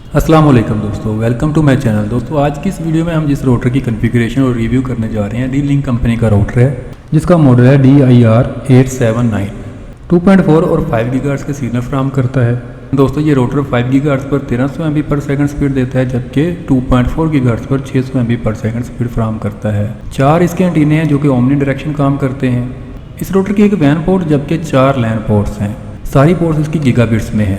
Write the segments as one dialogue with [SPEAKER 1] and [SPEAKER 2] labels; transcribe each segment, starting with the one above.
[SPEAKER 1] अस्सलाम वालेकुम दोस्तों, वेलकम टू माय चैनल। दोस्तों आज की इस वीडियो में हम जिस राउटर की कॉन्फ़िगरेशन और रिव्यू करने जा रहे हैं D-Link कंपनी का राउटर है जिसका मॉडल है DIR879। 2.4 और 5 गीगाहर्ट्ज़ के सिग्नल फराहम करता है। दोस्तों ये राउटर 5 गीगाहर्ट्ज़ पर 1300 MB/s स्पीड देता है, जबकि 2.4 गीगाहर्ट्ज़ पर 600 MB/s स्पीड फराहम करता है। 4 इसके एंटीने हैं जो कि ओमनी डायरेक्शन काम करते हैं। इस राउटर की एक वैन पोर्ट जबकि 4 लैन पोर्ट्स हैं। सारी पोर्ट्स इसकी गीगाबिट्स में है।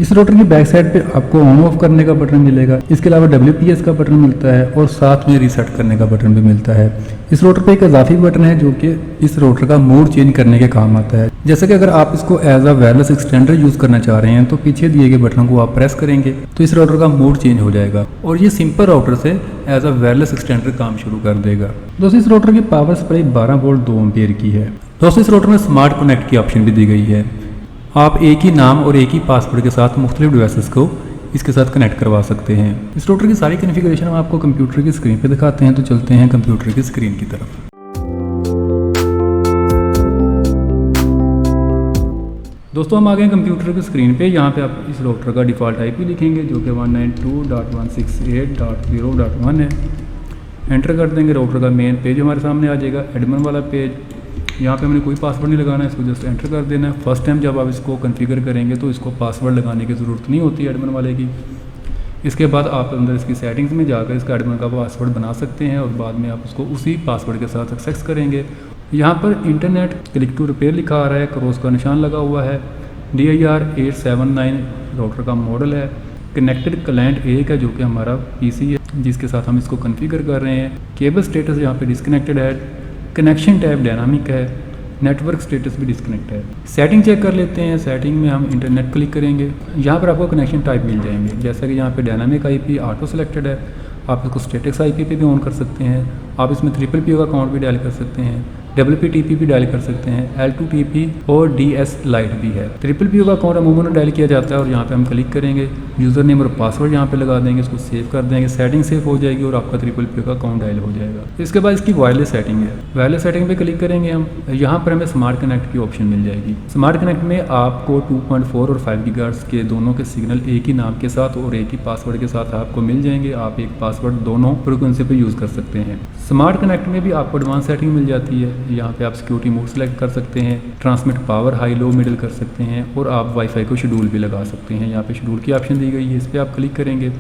[SPEAKER 1] इस राउटर की बैक साइड पे आपको ऑन ऑफ करने का बटन मिलेगा। इसके अलावा WPS का बटन मिलता है और साथ में रीसेट करने का बटन भी मिलता है। इस राउटर पे एक इजाफी बटन है जो कि इस राउटर का मोड चेंज करने के काम आता है। जैसे कि अगर आप इसको as a wireless extender use करना चाह रहे हैं तो पीछे दिए गए बटन को आप प्रेस करेंगे तो इस राउटर का मोड चेंज हो जाएगा और ये सिंपल राउटर से एज अ वायरलेस एक्सटेंडर काम शुरू कर देगा। दोस्तों इस राउटर की पावर सप्लाई 12 वोल्ट 2 एम्पीयर की है। दोस्तों इस राउटर में स्मार्ट कनेक्ट की ऑप्शन भी दी गई है। आप एक ही नाम और एक ही पासवर्ड के साथ मुख्तलिफ डिवाइसेस को इसके साथ कनेक्ट करवा सकते हैं। इस राउटर की सारी कॉन्फ़िगरेशन हम आपको कंप्यूटर की स्क्रीन पे दिखाते हैं, तो चलते हैं कंप्यूटर की स्क्रीन की तरफ। दोस्तों हम आ गए कंप्यूटर की स्क्रीन पे। यहाँ पे आप इस राउटर का डिफ़ॉल्ट IP लिखेंगे जो कि 192.168.0.1 है। एंटर कर देंगे। राउटर का मेन पेज हमारे सामने आ जाएगा, एडमिन वाला पेज। यहाँ पे हमने कोई पासवर्ड नहीं लगाना है, इसको जस्ट एंटर कर देना है। फर्स्ट टाइम जब आप इसको कॉन्फ़िगर करेंगे तो इसको पासवर्ड लगाने की ज़रूरत नहीं होती है एडमिन वाले की। इसके बाद आप अंदर इसकी सेटिंग्स में जाकर इसका एडमिन का पासवर्ड बना सकते हैं और बाद में आप उसको उसी पासवर्ड के साथ एक्सेस करेंगे। यहाँ पर इंटरनेट क्लिक टू रिपेयर लिखा आ रहा है, क्रॉस का निशान लगा हुआ है। DIR879 राउटर का मॉडल है। कनेक्टेड क्लाइंट एक है जो कि हमारा PC है जिसके साथ हम इसको कॉन्फ़िगर कर रहे हैं। केबल स्टेटस यहाँ पे डिस्कनेक्टेड है। कनेक्शन टैब डायनामिक है। नेटवर्क स्टेटस भी डिस्कनेक्ट है। सेटिंग चेक कर लेते हैं। सेटिंग में हम इंटरनेट क्लिक करेंगे। यहाँ पर आपको कनेक्शन टाइप मिल जाएंगे, जैसा कि यहाँ पे डायनामिक IP ऑटो सेलेक्टेड है। आप इसको स्टेटिक्स IP पे भी ऑन कर सकते हैं। आप इसमें PPPO का अकाउंट भी डायल कर सकते हैं। WPTP भी डायल कर सकते हैं। L2TP और DS लाइट भी है। PPPO का अकाउंट अमूमन डायल किया जाता है और यहाँ पे हम क्लिक करेंगे। यूज़र नेम और पासवर्ड यहाँ पे लगा देंगे, इसको सेव कर देंगे। सेटिंग सेव हो जाएगी और आपका PPPO का अकाउंट डायल हो जाएगा। इसके बाद इसकी वायरलेस सेटिंग है। वायरलेस सेटिंग पे क्लिक करेंगे हम। यहाँ पर हमें स्मार्ट कनेक्ट की ऑप्शन मिल जाएगी। स्मार्ट कनेक्ट में आपको 2.4 और 5 गीगाहर्ट्ज़ के दोनों के सिग्नल एक ही नाम के साथ और एक ही पासवर्ड के साथ आपको मिल जाएंगे। आप एक पासवर्ड दोनों फ्रीक्वेंसी पे यूज़ कर सकते हैं। स्मार्ट कनेक्ट में भी आपको एडवांस सेटिंग मिल जाती है। यहाँ पे आप सिक्योरिटी मोड सेलेक्ट कर सकते हैं, transmit power high low middle कर सकते हैं और आप वाईफाई को शेड्यूल भी लगा सकते हैं। यहाँ पे शेड्यूल की ऑप्शन दी गई है, इस पर आप क्लिक करेंगे।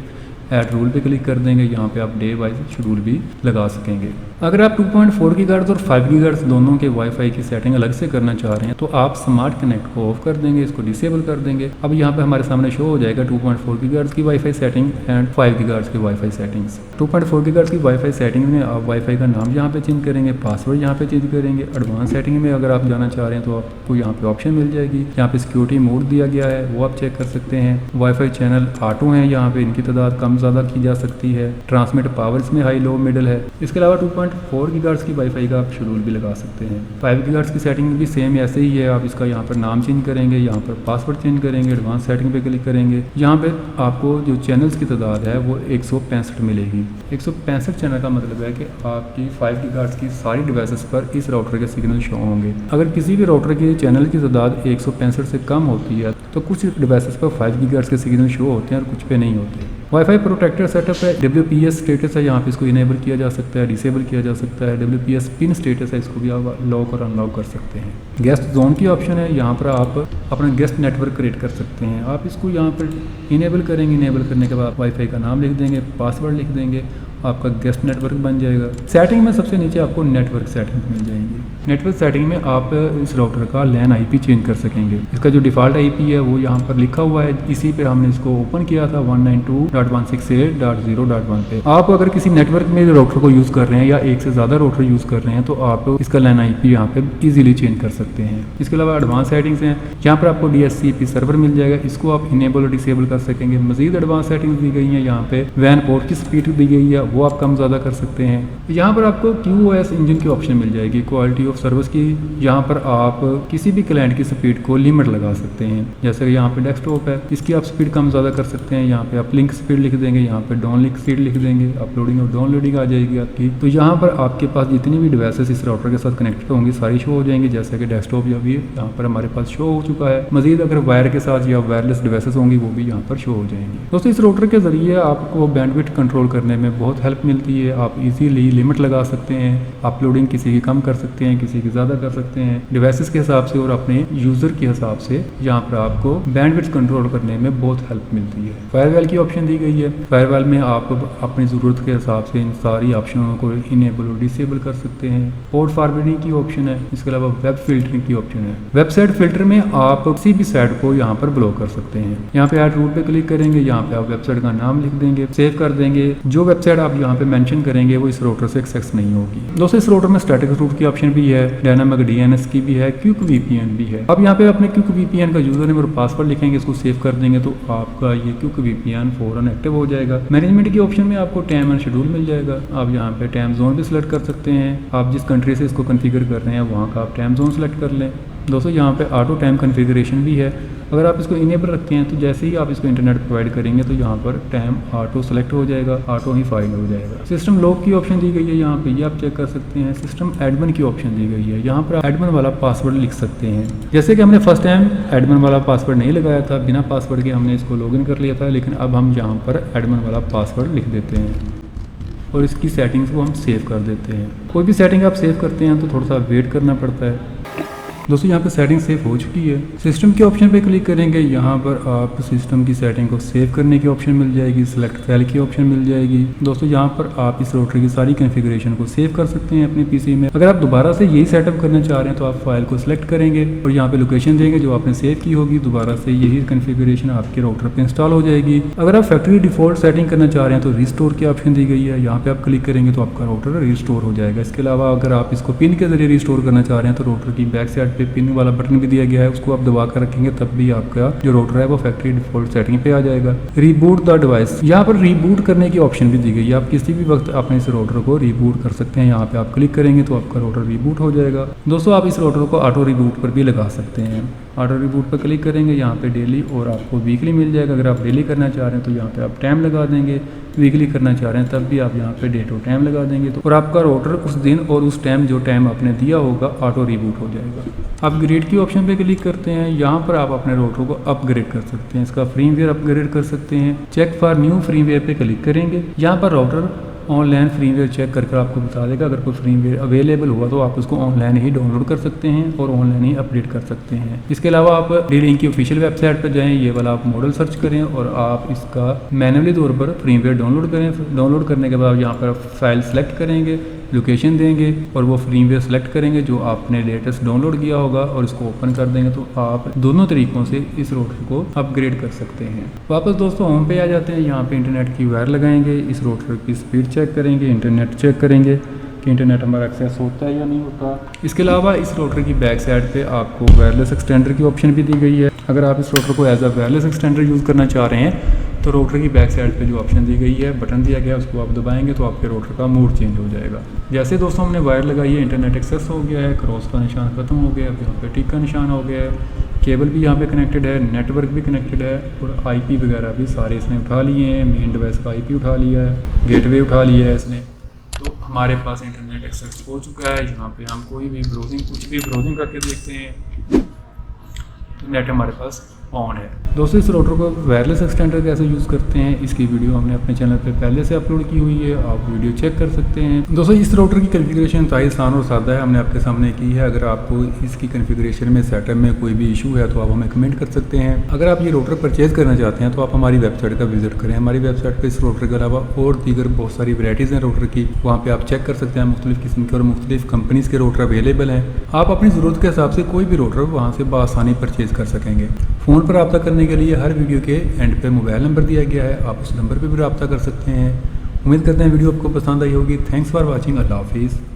[SPEAKER 1] ऐड रूल पे क्लिक कर देंगे। यहाँ पे आप डे वाइज शेड्यूल भी लगा सकेंगे। अगर आप 2.4 गीगाहर्ट्ज़ और 5 गीगाहर्ट्ज़ दोनों के वाईफाई की सेटिंग अलग से करना चाह रहे हैं तो आप स्मार्ट कनेक्ट को ऑफ कर देंगे, इसको डिसेबल कर देंगे। अब यहाँ पे हमारे सामने शो हो जाएगा 2.4 गीगाहर्ट्ज़ की वाईफाई सेटिंग एंड 5 गीगाहर्ट्ज़ की वाईफाई सेटिंग्स। 2.4 गीगाहर्ट्ज़ की वाईफाई सेटिंग में आप वाईफाई का नाम यहाँ पे चेंज करेंगे, पासवर्ड यहाँ पे चेंज करेंगे। एडवांस सेटिंग में अगर आप जाना चाह रहे हैं तो आपको यहाँ पे ऑप्शन मिल जाएगी। यहाँ पे सिक्योरिटी मोड दिया गया है, वो आप चेक कर सकते हैं। वाईफाई चैनल ऑटो हैं, यहाँ पे इनकी तादाद कम ज़्यादा की जा सकती है। ट्रांसमिट पावर इसमें हाई लो मिडिल है। इसके अलावा 2.4 गीगाहर्ट्ज़ की वाईफाई का आप शेड्यूल भी लगा सकते हैं। 5 गीगाहर्ट्ज़ की सेटिंग भी सेम ऐसे ही है। आप इसका यहाँ पर नाम चेंज करेंगे, यहाँ पर पासवर्ड चेंज करेंगे, एडवांस सेटिंग पे क्लिक करेंगे। यहाँ पे आपको जो चैनल्स की तादाद है वो 165 मिलेगी। 165 चैनल का मतलब है कि आपकी 5 गीगाहर्ट्ज़ की सारी डिवाइसेस पर इस राउटर के सिग्नल शो होंगे। अगर किसी भी राउटर के चैनल की तादाद 165 से कम होती है तो कुछ डिवाइसेस पर 5 गीगाहर्ट्ज़ के सिग्नल शो होते हैं और कुछ पे नहीं होते। वाईफाई प्रोटेक्टेड सेटअप है। WPS स्टेटस है, यहाँ पे इसको इनेबल किया जा सकता है, डिसेबल किया जा सकता है। WPS पिन स्टेटस है, इसको भी आप लॉक और अनलॉक कर सकते हैं। गेस्ट जोन की ऑप्शन है, यहाँ पर आप अपना गेस्ट नेटवर्क क्रिएट कर सकते हैं। आप इसको यहाँ पर इनेबल करेंगे। इनेबल करने के बाद वाईफाई का नाम लिख देंगे, पासवर्ड लिख देंगे, आपका गेस्ट नेटवर्क बन जाएगा। सेटिंग में सबसे नीचे आपको नेटवर्क सेटिंग मिल जाएंगी। नेटवर्क सेटिंग में आप इस राउटर का लैन IP चेंज कर सकेंगे। इसका जो डिफ़ॉल्ट IP है वो यहाँ पर लिखा हुआ है, इसी पे हमने इसको ओपन किया था 192.168.0.1 पे। आप अगर किसी नेटवर्क में राउटर को यूज़ कर रहे हैं या एक से ज़्यादा राउटर यूज़ कर रहे हैं तो आप इसका लैन IP यहाँ पे ईजिली चेंज कर सकते हैं। इसके अलावा एडवांस सेटिंग्स हैं, यहाँ पर आपको DHCP सर्वर मिल जाएगा, इसको आप इनेबल और डिसेबल कर सकेंगे। मजीद एडवांस सेटिंग्स दी गई हैं, यहाँ पे वैन पोर्ट की स्पीड दी गई है वो आप कम ज़्यादा कर सकते हैं। यहाँ पर आपको QoS इंजन की ऑप्शन मिल जाएगी, क्वालिटी ऑफ सर्विस की। यहाँ पर आप किसी भी क्लाइंट की स्पीड को लिमिट लगा सकते हैं। जैसे कि यहाँ पे डेस्कटॉप है, इसकी आप स्पीड कम ज़्यादा कर सकते हैं। यहाँ पे आप लिंक स्पीड लिख देंगे, यहाँ पे डाउन लिंक स्पीड लिख देंगे, अपलोडिंग और डाउनलोडिंग आ जाएगी आपकी। तो यहाँ पर आपके पास जितनी भी डिवाइसेस इस राउटर के साथ कनेक्टेड होंगी सारी शो हो जाएंगी, जैसे कि डेस्कटॉप या भी यहाँ पर हमारे पास शो हो चुका है। मजीद अगर वायर के साथ या वायरलेस डिवाइसेस होंगी वो भी यहाँ पर शो हो जाएंगी। दोस्तों इस राउटर के जरिए आपको बैंडविड्थ कंट्रोल करने में बहुत हेल्प मिलती है। आप इजीली लिमिट लगा सकते हैं, अपलोडिंग किसी की कम कर सकते हैं, किसी की ज़्यादा कर सकते हैं डिवाइसेस के हिसाब से और अपने यूज़र के हिसाब से। यहाँ पर आपको बैंडविड्थ कंट्रोल करने में बहुत हेल्प मिलती है। फायरवॉल की ऑप्शन दी गई है। फायरवॉल में आप अपनी ज़रूरत के हिसाब से इन सारी ऑप्शनों को इनेबल और डिसेबल कर सकते हैं। पोर्ट फॉरवर्डिंग की ऑप्शन है, इसके अलावा वेब फिल्टरिंग की ऑप्शन है। वेबसाइट फिल्टर में आप किसी भी साइट को यहाँ पर ब्लॉक कर सकते हैं। यहाँ पे ऐड रूट पे क्लिक करेंगे, यहाँ पे आप वेबसाइट का नाम लिख देंगे, सेव कर देंगे। जो वेबसाइट आप यहाँ पे मेंशन करेंगे वो इस राउटर से एक्सेस नहीं होगी। दोस्तों इस राउटर में स्टैटिक रूट की ऑप्शन भी है, डायनामिक DNS की भी है, क्विक VPN भी है। अब यहाँ पे अपने क्विक VPN का यूजर नेम और पासवर्ड लिखेंगे, इसको सेव कर देंगे तो आपका ये क्विक VPN फौरन एक्टिव हो जाएगा। मैनेजमेंट की ऑप्शन में आपको टाइम एंड शेड्यूल मिल जाएगा। आप यहाँ पे टाइम जोन भी सिलेक्ट कर सकते हैं। आप जिस कंट्री से इसको कॉन्फ़िगर कर रहे हैं वहाँ का आप टाइम जोन सेलेक्ट कर लें। दोस्तों यहाँ पे ऑटो टाइम कॉन्फ़िगरेशन भी है। अगर आप इसको इनेबल रखते हैं तो जैसे ही आप इसको इंटरनेट प्रोवाइड करेंगे तो यहाँ पर टाइम ऑटो सेलेक्ट हो जाएगा, ऑटो ही फाइल हो जाएगा। सिस्टम लॉक की ऑप्शन दी गई है, यहाँ पे ये आप चेक कर सकते हैं। सिस्टम एडमिन की ऑप्शन दी गई है, यहाँ पर एडमिन वाला पासवर्ड लिख सकते हैं। जैसे कि हमने फर्स्ट टाइम एडमिन वाला पासवर्ड नहीं लगाया था, बिना पासवर्ड के हमने इसको लॉगिन कर लिया था, लेकिन अब हम यहाँ पर एडमिन वाला पासवर्ड लिख देते हैं और इसकी सेटिंग्स को हम सेव कर देते हैं। कोई भी सेटिंग आप सेव करते हैं तो थोड़ा सा वेट करना पड़ता है। दोस्तों यहाँ पे सेटिंग सेव हो चुकी है। सिस्टम के ऑप्शन पे क्लिक करेंगे, यहाँ पर आप सिस्टम की सेटिंग को सेव करने की ऑप्शन मिल जाएगी, सिलेक्ट फाइल की ऑप्शन मिल जाएगी। दोस्तों यहाँ पर आप इस राउटर की सारी कॉन्फ़िगरेशन को सेव कर सकते हैं अपने पीसी में। अगर आप दोबारा से यही सेटअप करना चाह रहे हैं तो आप फाइल को सिलेक्ट करेंगे और यहाँ पे लोकेशन देंगे जो आपने सेव की होगी, दोबारा से यही कॉन्फ़िगरेशन आपके राउटर पर इंस्टॉल हो जाएगी। अगर आप फैक्ट्री डिफॉल्ट सेटिंग करना चाह रहे हैं तो रिस्टोर की ऑप्शन दी गई है, यहाँ पे आप क्लिक करेंगे तो आपका राउटर रिस्टोर हो जाएगा। इसके अलावा अगर आप इसको पिन के जरिए रिस्टोर करना चाह रहे हैं तो राउटर की बैक साइड पे पिन वाला बटन भी दिया गया है, उसको आप दबा कर रखेंगे तब भी आपका जो राउटर है वो फैक्ट्री डिफॉल्ट सेटिंग पे आ जाएगा। रीबूट द डिवाइस, यहाँ पर रीबूट करने की ऑप्शन भी दी गई है। आप किसी भी वक्त अपने इस राउटर को रीबूट कर सकते हैं। यहाँ पे आप क्लिक करेंगे तो आपका राउटर रीबूट हो जाएगा। दोस्तों आप इस राउटर को ऑटो रीबूट पर भी लगा सकते हैं। ऑटो रिबूट पर क्लिक करेंगे, यहाँ पे डेली और आपको वीकली मिल जाएगा। अगर आप डेली करना चाह रहे हैं तो यहाँ पे आप टाइम लगा देंगे, वीकली करना चाह रहे हैं तब भी आप यहाँ पे डेट और टाइम लगा देंगे तो और आपका राउटर उस दिन और उस टाइम जो टाइम आपने दिया होगा ऑटो रिबूट हो जाएगा। अपग्रेड की ऑप्शन पे क्लिक करते हैं, यहाँ पर आप अपने राउटर को अपग्रेड कर सकते हैं, इसका फ्रीवेयर अपग्रेड कर सकते हैं। चेक फॉर न्यू फ्रीवेयर पे क्लिक करेंगे, यहाँ पर राउटर ऑनलाइन फ्रीवेयर चेक करके आपको बता देगा। अगर कोई फ्रीवेयर अवेलेबल हुआ तो आप उसको ऑनलाइन ही डाउनलोड कर सकते हैं और ऑनलाइन ही अपडेट कर सकते हैं। इसके अलावा आप डी-लिंक की ऑफिशियल वेबसाइट पर जाएं, ये वाला आप मॉडल सर्च करें और आप इसका मैनुअली तौर पर फ्रीवेयर डाउनलोड करें। डाउनलोड करने के बाद यहाँ पर फाइल सेलेक्ट करेंगे, लोकेशन देंगे और वो फ्रीवेयर सेलेक्ट करेंगे जो आपने लेटेस्ट डाउनलोड किया होगा और इसको ओपन कर देंगे तो आप दोनों तरीकों से इस राउटर को अपग्रेड कर सकते हैं। वापस दोस्तों होम पे आ जाते हैं, यहाँ पे इंटरनेट की वायर लगाएंगे, इस राउटर की स्पीड चेक करेंगे, इंटरनेट चेक करेंगे कि इंटरनेट हमारा एक्सेस होता है या नहीं होता। इसके अलावा इस राउटर की बैक साइड पे आपको वायरलेस एक्सटेंडर की ऑप्शन भी दी गई है। अगर आप इस राउटर को as a wireless extender use करना चाह रहे हैं तो राउटर की बैक साइड पे जो ऑप्शन दी गई है, बटन दिया गया है, उसको आप दबाएंगे तो आपके राउटर का मोड चेंज हो जाएगा। जैसे दोस्तों हमने वायर लगाई है, इंटरनेट एक्सेस हो गया है, क्रॉस का निशान खत्म हो गया है, यहाँ पे टिक का निशान हो गया है, केबल भी यहाँ पे कनेक्टेड है, नेटवर्क भी कनेक्टेड है और IP वगैरह भी सारे इसने उठा लिए हैं। मेन डिवाइस का IP उठा लिया है, गेटवे उठा लिया है इसने, तो हमारे पास इंटरनेट एक्सेस हो चुका है। यहाँ पे हम कोई भी ब्राउजिंग कुछ भी ब्राउजिंग करके देखते हैं तो नेट हमारे पास ऑन है। दोस्तों इस राउटर को वायरलेस एक्सटेंडर कैसे यूज़ करते हैं इसकी वीडियो हमने अपने चैनल पे पहले से अपलोड की हुई है, आप वीडियो चेक कर सकते हैं। दोस्तों इस राउटर की कॉन्फ़िगरेशन इंतहाई आसान और सादा है, हमने आपके सामने की है। अगर आपको इसकी कॉन्फ़िगरेशन में सेटअप में कोई भी इशू है तो आप हमें कमेंट कर सकते हैं। अगर आप ये राउटर परचेज़ करना चाहते हैं तो आप हमारी वेबसाइट का विजिट करें। हमारी वेबसाइट पर इस राउटर के अलावा और दीगर बहुत सारी वैराइटीज़ हैं राउटर की, वहाँ पर आप चेक कर सकते हैं। मुख्तलिफ किस्म के और मुख्तलिफ कंपनीज़ के राउटर अवेलेबल हैं। आप अपनी ज़रूरत के हिसाब से कोई भी राउटर वहाँ से बआसानी परचेज़ कर सकेंगे। फ़ोन पर रब्ता करने के लिए हर वीडियो के एंड पे मोबाइल नंबर दिया गया है, आप उस नंबर पे भी रब्ता कर सकते हैं। उम्मीद करते हैं वीडियो आपको पसंद आई होगी। Thanks for watching. अल्लाह हाफिज़।